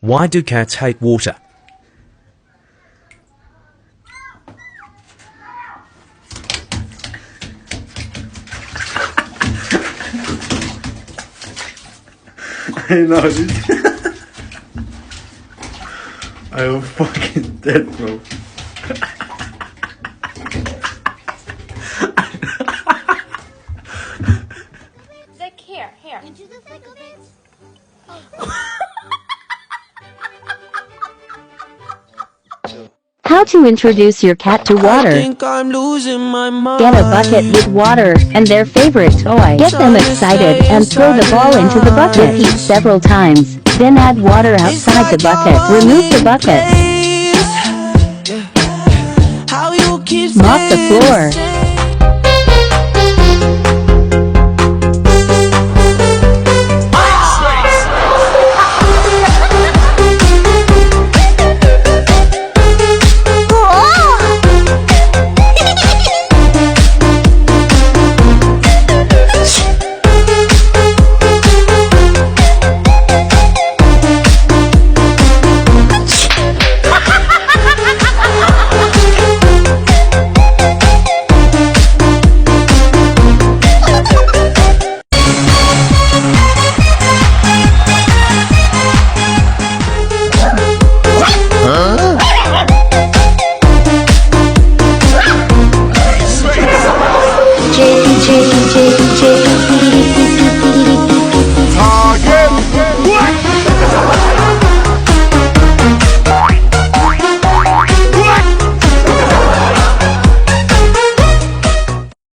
Why do cats hate water? I know, dude. I'm fucking dead, bro. Like here. Would you just like a bit? How to introduce your cat to water. Think I'm losing my mind. Get a bucket with water and their favorite toy. Get them excited and throw the ball into the bucket. Repeat several times. Then add water outside the bucket. Remove the bucket. Mop the floor.